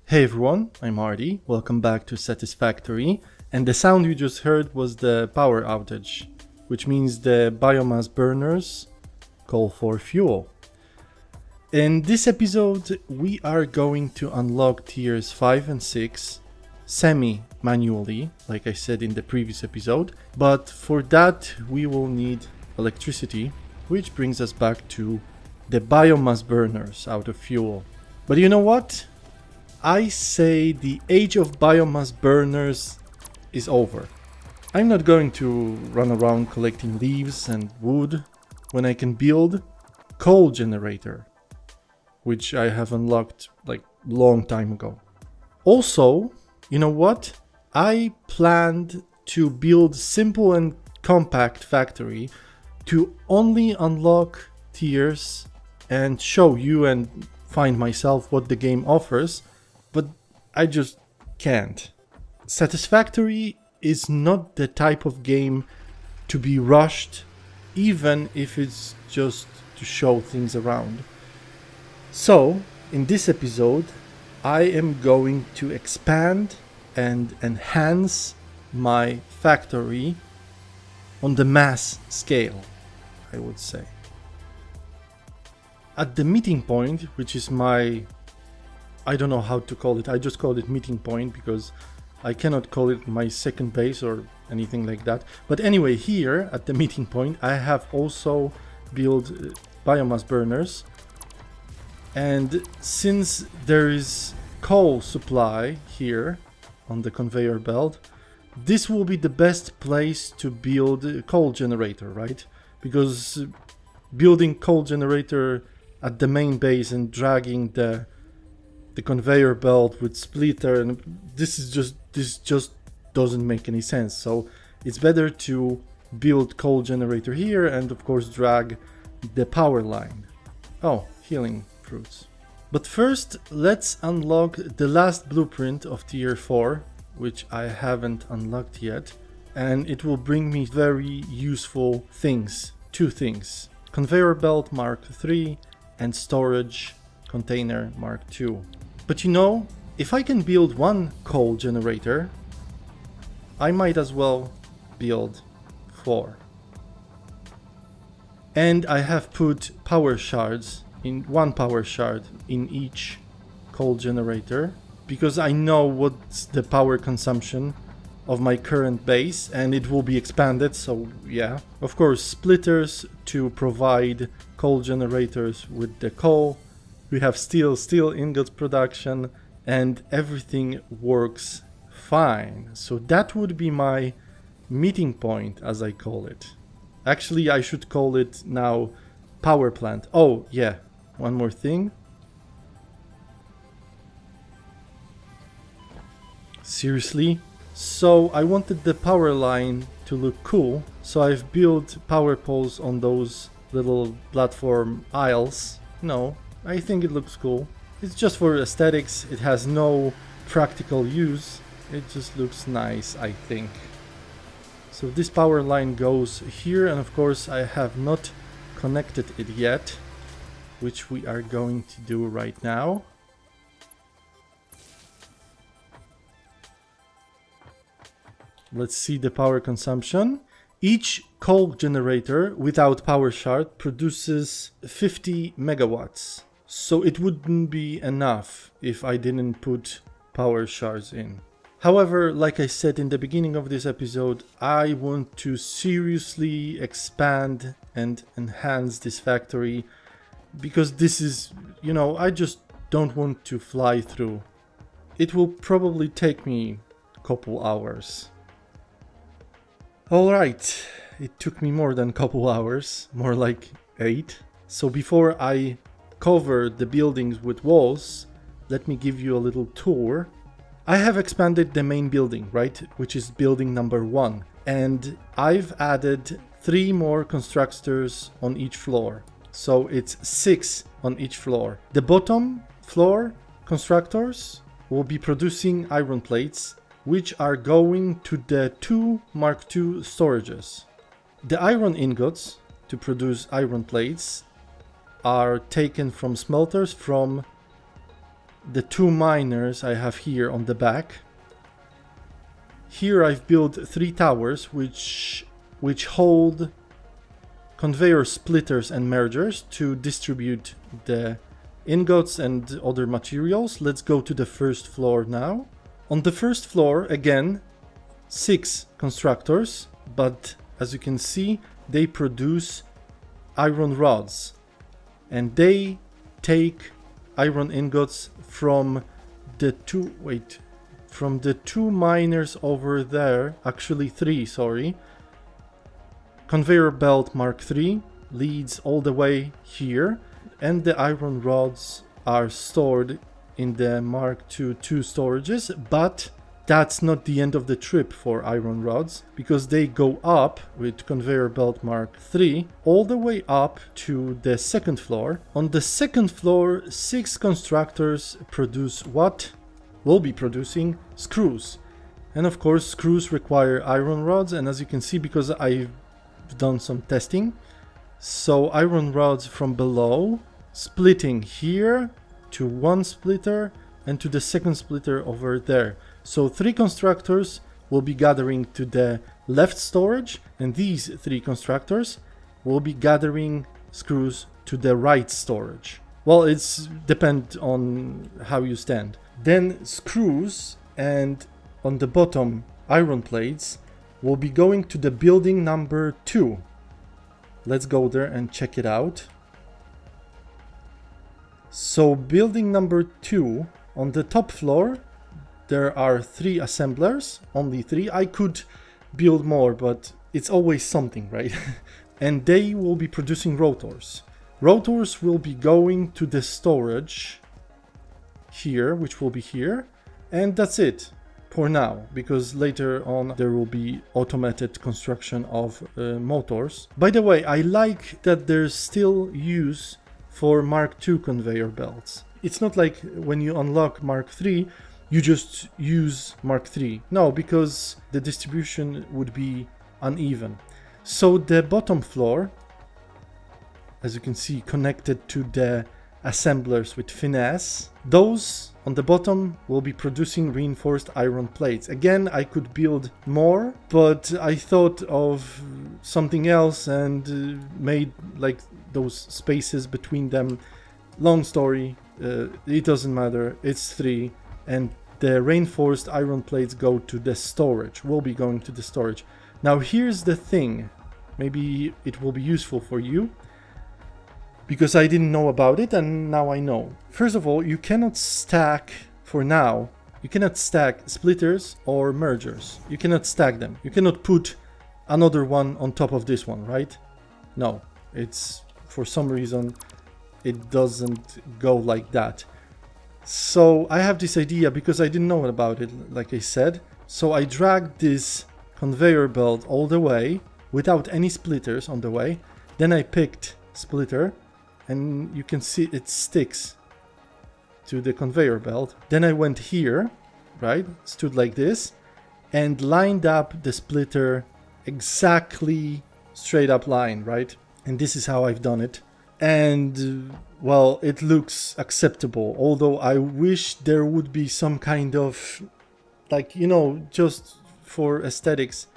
Hey everyone, I'm Artie, welcome back to Satisfactory, and the sound you just heard was the power outage, which means the biomass burners call for fuel. In this episode, we are going to unlock tiers 5 and 6 semi-manually, like I said in the previous episode, but for that we will need electricity, which brings us back to the biomass burners out of fuel. But you know what? I say the age of biomass burners is over. I'm not going to run around collecting leaves and wood when I can build coal generator, which I have unlocked like long time ago. Also, you know what? I planned to build simple and compact factory to only unlock tiers and show you and find myself what the game offers, but I just can't. Satisfactory is not the type of game to be rushed, even if it's just to show things around. So, in this episode, I am going to expand and enhance my factory on the mass scale, I would say. At the meeting point, which is I don't know how to call it, I just call it meeting point because I cannot call it my second base or anything like that. But anyway, here at the meeting point, I have also built biomass burners. And since there is coal supply here on the conveyor belt, this will be the best place to build a coal generator, right? Because building coal generator at the main base and dragging the conveyor belt with splitter, and this just doesn't make any sense. So it's better to build coal generator here and of course drag the power line. Oh, healing fruits. But first, let's unlock the last blueprint of tier 4, which I haven't unlocked yet, and it will bring me very useful things. Two things: conveyor belt Mark 3 and storage container Mark 2. But you know, if I can build one coal generator, I might as well build 4. And I have put power shards in one power shard in each coal generator because I know what's the power consumption of my current base and it will be expanded, so yeah. Of course, splitters to provide coal generators with the coal. We have steel ingots production, and everything works fine. So that would be my meeting point, as I call it. Actually, I should call it now power plant. Oh yeah, one more thing. Seriously? So I wanted the power line to look cool, so I've built power poles on those little platform aisles. No, I think it looks cool. It's just for aesthetics, it has no practical use. It just looks nice, I think. So this power line goes here, and of course I have not connected it yet, which we are going to do right now. Let's see the power consumption. Each coal generator without power shard produces 50 megawatts. So it wouldn't be enough if I didn't put power shards in. However, like I said in the beginning of this episode, I want to seriously expand and enhance this factory because this is, I just don't want to fly through. It will probably take me a couple hours. Alright, it took me more than a couple hours, more like 8. So before I cover the buildings with walls, let me give you a little tour. I have expanded the main building, right, which is building number 1, and I've added 3 more constructors on each floor, so it's 6 on each floor. The bottom floor constructors will be producing iron plates, which are going to the 2 Mark II storages. The iron ingots to produce iron plates are taken from smelters from the 2 miners I have here on the back. Here I've built 3 towers which hold conveyor splitters and mergers to distribute the ingots and other materials. Let's go to the first floor now. On the first floor, again, 6 constructors, but as you can see, they produce iron rods, and they take iron ingots from the 2 miners over there, actually 3, sorry. Conveyor belt Mark III leads all the way here, and the iron rods are stored in the Mark II storages, but that's not the end of the trip for iron rods, because they go up with conveyor belt Mark III all the way up to the second floor. On the second floor, 6 constructors produce what will be producing screws. And of course, screws require iron rods, and as you can see, because I've done some testing, so iron rods from below splitting here to 1 splitter and to the second splitter over there. So 3 constructors will be gathering to the left storage, and these 3 constructors will be gathering screws to the right storage. Well, it's depend on how you stand. Then screws and on the bottom iron plates will be going to the building number 2. Let's go there and check it out. So building number 2, on the top floor, there are 3 assemblers, only 3. I could build more, but it's always something, right? And they will be producing rotors. Rotors will be going to the storage here, which will be here, and that's it for now, because later on there will be automated construction of motors. By the way, I like that there's still use for Mark II conveyor belts. It's not like when you unlock Mark III, you just use Mark III. No, because the distribution would be uneven. So the bottom floor, as you can see, connected to the assemblers with finesse, those on the bottom will be producing reinforced iron plates. Again, I could build more, but I thought of something else and made like those spaces between them. Long story, it doesn't matter, it's 3, and the reinforced iron plates go to the storage, will be going to the storage. Now here's the thing, maybe it will be useful for you, because I didn't know about it and now I know. First of all, you cannot stack, for now, you cannot stack splitters or mergers. You cannot stack them. You cannot put another one on top of this one, right? No, it's, for some reason, it doesn't go like that. So I have this idea because I didn't know about it, like I said. So I dragged this conveyor belt all the way without any splitters on the way. Then I picked splitter, and you can see it sticks to the conveyor belt. Then I went here, right, stood like this, and lined up the splitter exactly straight up line, right? And this is how I've done it. And well, it looks acceptable, although I wish there would be some kind of, like, you know, just for aesthetics,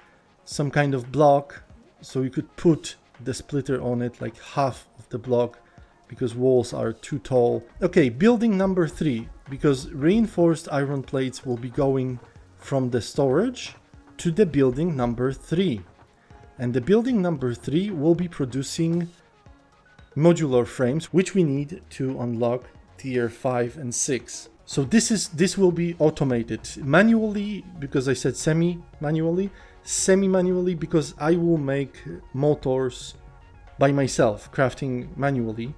some kind of block, so you could put the splitter on it, like half of the block, because walls are too tall. Okay, building number 3, because reinforced iron plates will be going from the storage to the building number 3. And the building number 3 will be producing modular frames, which we need to unlock tier 5 and 6. So this will be automated manually, because I said semi-manually because I will make motors by myself, crafting manually,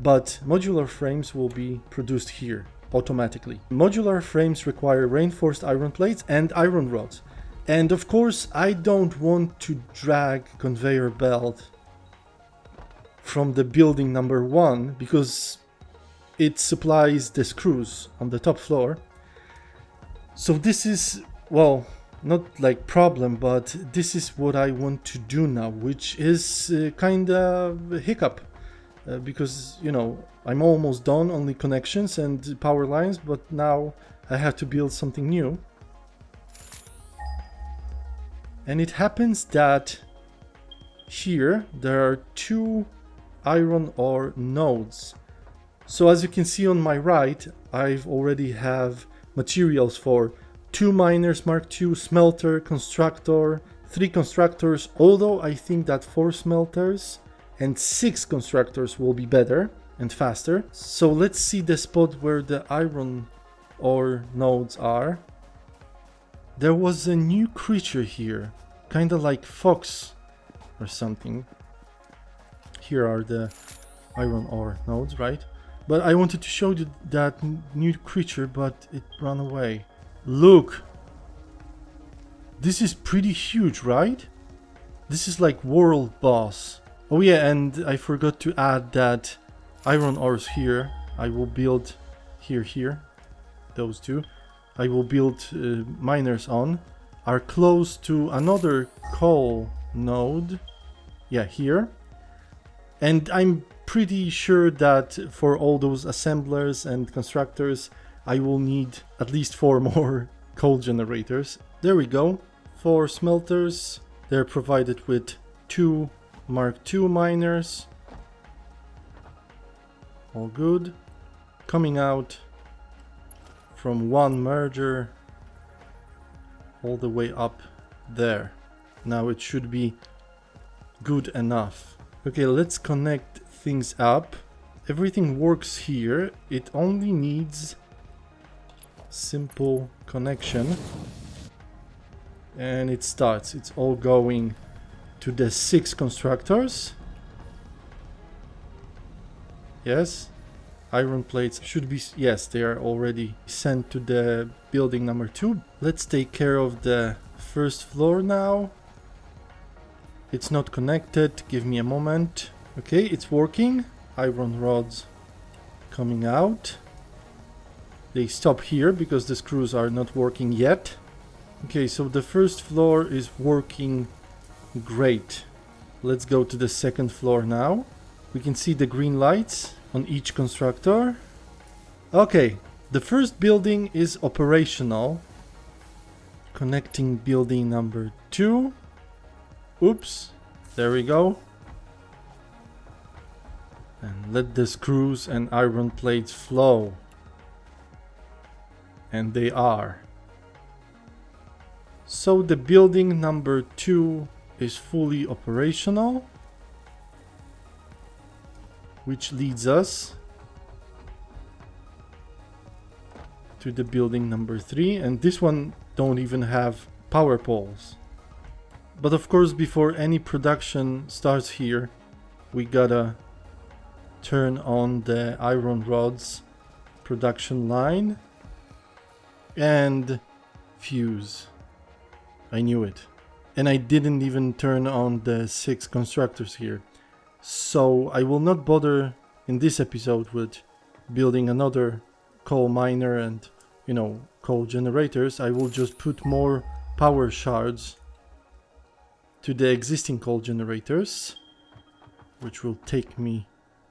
but modular frames will be produced here automatically. Modular frames require reinforced iron plates and iron rods. And of course, I don't want to drag conveyor belt from the building number 1 because it supplies the screws on the top floor. So this is, well, not like problem, but this is what I want to do now, which is kind of a hiccup, because, you know, I'm almost done on the connections and power lines, but now I have to build something new. And it happens that here there are 2 iron ore nodes. So as you can see on my right, I've already have materials for 2 miners Mark II, smelter, constructor, 3 constructors, although I think that 4 smelters and 6 constructors will be better and faster. So let's see the spot where the iron ore nodes are. There was a new creature here, kinda like fox or something. Here are the iron ore nodes, right? But I wanted to show you that new creature, but it ran away. Look! This is pretty huge, right? This is like world boss. Oh yeah, and I forgot to add that iron ores here. I will build here, those 2. I will build miners on. Are close to another coal node. Yeah, here. And I'm pretty sure that for all those assemblers and constructors, I will need at least 4 more coal generators. There we go. 4 smelters. They're provided with 2 Mark II miners. All good. Coming out from 1 merger all the way up there. Now it should be good enough. Okay, let's connect things up. Everything works here. It only needs simple connection. And it starts. It's all going to the 6 constructors. Yes. Iron plates should be... Yes, they are already sent to the building number 2. Let's take care of the first floor now. It's not connected. Give me a moment. Okay, it's working. Iron rods coming out. They stop here because the screws are not working yet. Okay, so the first floor is working great. Let's go to the second floor now. We can see the green lights on each constructor. Okay, the first building is operational. Connecting building number 2. Oops, there we go. And let the screws and iron plates flow. And they are. So the building number 2 is fully operational, which leads us to the building number 3, and this one don't even have power poles. But of course, before any production starts here, we gotta turn on the iron rods production line and fuse. I knew it. And I didn't even turn on the 6 constructors here. So I will not bother in this episode with building another coal miner and, you know, coal generators. I will just put more power shards to the existing coal generators, which will take me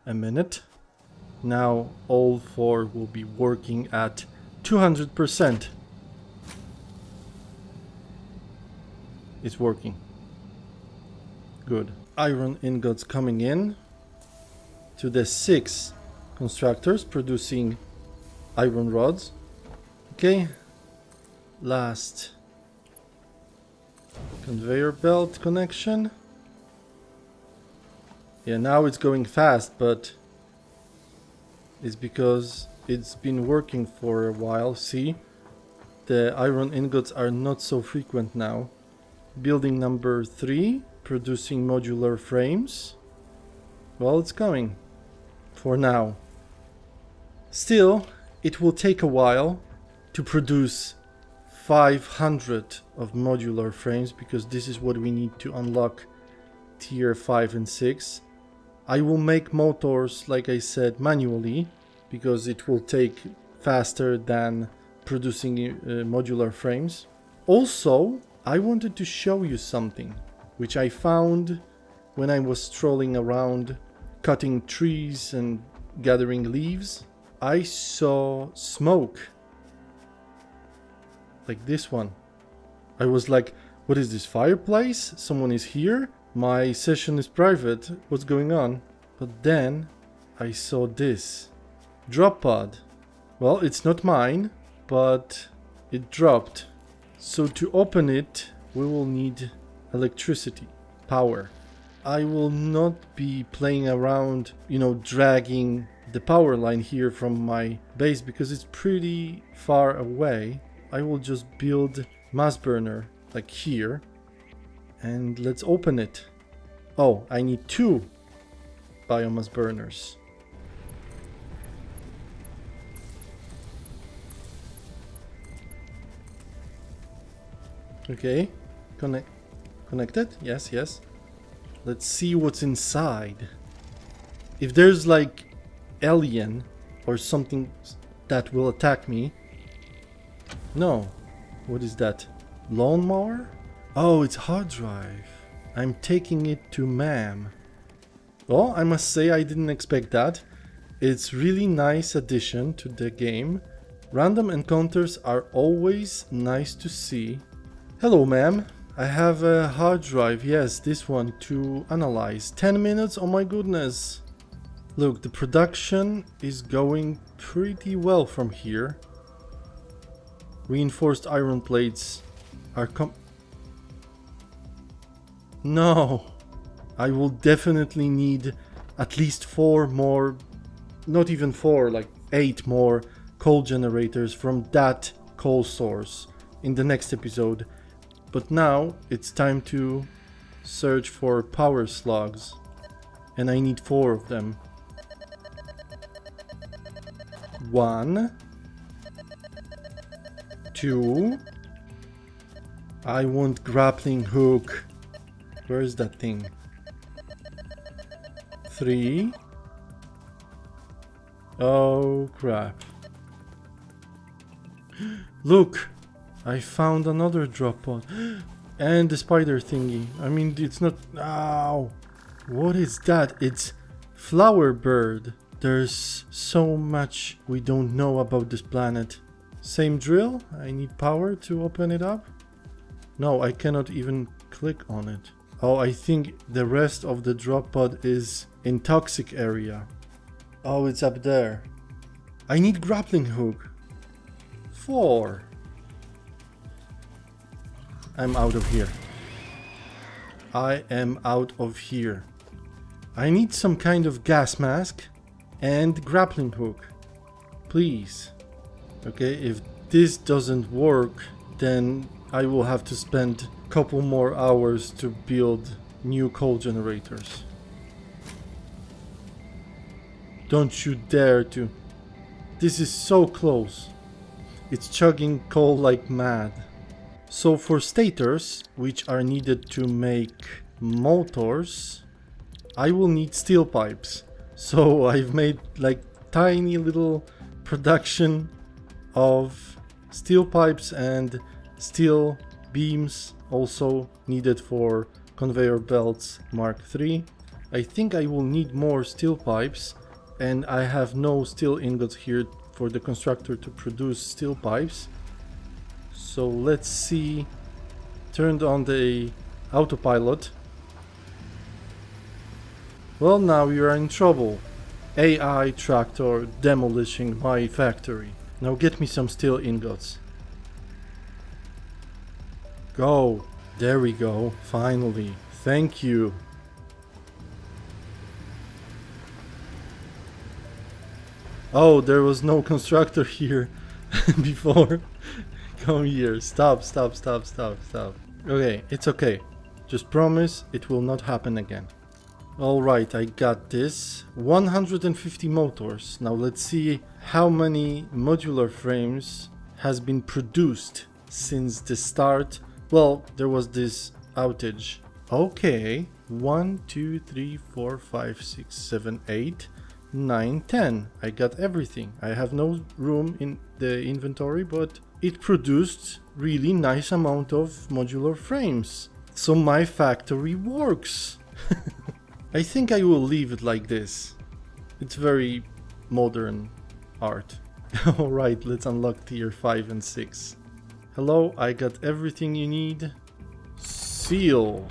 a minute. Now all 4 will be working at 200%. It's working. Good. Iron ingots coming in to the 6 constructors producing iron rods. Okay. Last conveyor belt connection. Yeah, now it's going fast, but it's because it's been working for a while. See, the iron ingots are not so frequent now. Building number 3, producing modular frames. Well, it's coming. For now. Still, it will take a while to produce 500 of modular frames, because this is what we need to unlock tier 5 and 6. I will make motors, like I said, manually, because it will take faster than producing modular frames. Also, I wanted to show you something which I found when I was strolling around cutting trees and gathering leaves, I saw smoke. Like this one. I was like, what is this, fireplace? Someone is here? My session is private. What's going on? But then I saw this. Drop pod. Well, it's not mine, but it dropped. So to open it, we will need electricity, power. I will not be playing around, dragging the power line here from my base because it's pretty far away. I will just build mass burner like here and let's open it. Oh, I need 2 biomass burners. Okay, connected? Yes. Let's see what's inside. If there's like alien or something that will attack me. No. What is that? Lawnmower? Oh, it's hard drive. I'm taking it to ma'am. Oh, I must say I didn't expect that. It's really nice addition to the game. Random encounters are always nice to see. Hello, ma'am. I have a hard drive, yes, this one, to analyze. 10 minutes? Oh my goodness. Look, the production is going pretty well from here. Reinforced iron plates are No! I will definitely need at least 4 more, not even 4, like 8 more coal generators from that coal source in the next episode. But now it's time to search for power slugs, and I need 4 of them. 1, 2. I want grappling hook. Where is that thing? 3. Oh crap. Look! I found another drop pod. And the spider thingy. I mean, it's not... Ow! What is that? It's flower bird. There's so much we don't know about this planet. Same drill? I need power to open it up? No, I cannot even click on it. Oh, I think the rest of the drop pod is in toxic area. Oh, it's up there. I need grappling hook. 4. I'm out of here. I am out of here. I need some kind of gas mask and grappling hook. Please. Okay, if this doesn't work, then I will have to spend a couple more hours to build new coal generators. Don't you dare to. This is so close. It's chugging coal like mad. So for stators, which are needed to make motors, I will need steel pipes. So I've made like tiny little production of steel pipes and steel beams, also needed for conveyor belts Mark III. I think I will need more steel pipes, and I have no steel ingots here for the constructor to produce steel pipes. So let's see. Turned on the autopilot. Well, now you are in trouble. AI tractor demolishing my factory. Now get me some steel ingots. Go. There we go. Finally. Thank you. Oh, there was no constructor here before. Come here. Stop. Okay, it's okay. Just promise it will not happen again. Alright, I got this. 150 motors. Now let's see how many modular frames has been produced since the start. Well, there was this outage. Okay. 1, 2, 3, 4, 5, 6, 7, 8, 9, 10. I got everything. I have no room in the inventory, but it produced really nice amount of modular frames. So my factory works. I think I will leave it like this. It's very modern art. Alright, let's unlock tier 5 and 6. Hello, I got everything you need. Seal.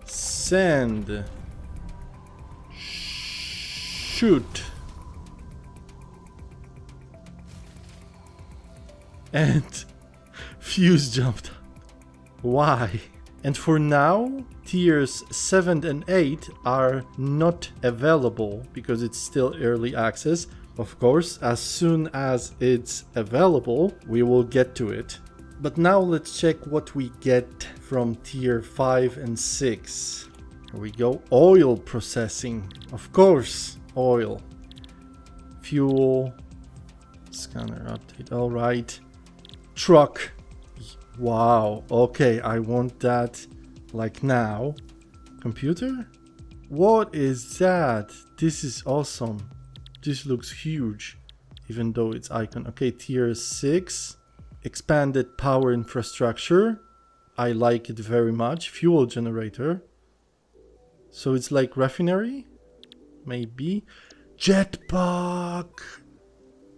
Send. Shoot. And fuse jumped. Why? And for now, tiers 7 and 8 are not available because it's still early access. Of course, as soon as it's available, we will get to it. But now let's check what we get from tier 5 and 6. Here we go. Oil processing. Of course, oil. Fuel. Scanner update. All right. Truck. Wow. Okay, I want that like now. Computer? What is that? This is awesome. This looks huge, even though it's icon. Okay, tier 6. Expanded power infrastructure. I like it very much. Fuel generator. So it's like refinery? Maybe. Jetpack!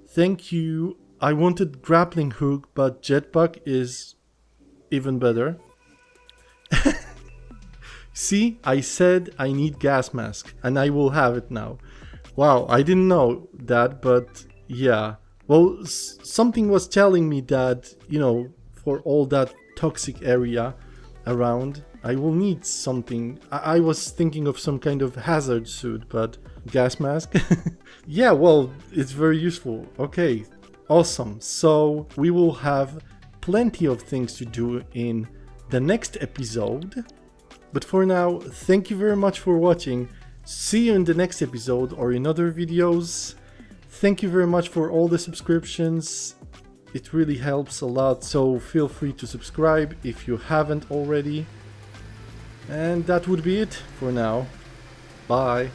Thank you. I wanted grappling hook, but jetpack is even better. See, I said I need gas mask, and I will have it now. Wow, I didn't know that, but yeah. Well, something was telling me that, you know, for all that toxic area around, I will need something. I was thinking of some kind of hazard suit, but gas mask? Yeah, well, it's very useful. Okay, awesome. So we will have plenty of things to do in the next episode. But for now, thank you very much for watching. See you in the next episode or in other videos. Thank you very much for all the subscriptions. It really helps a lot, so feel free to subscribe if you haven't already. And that would be it for now. Bye.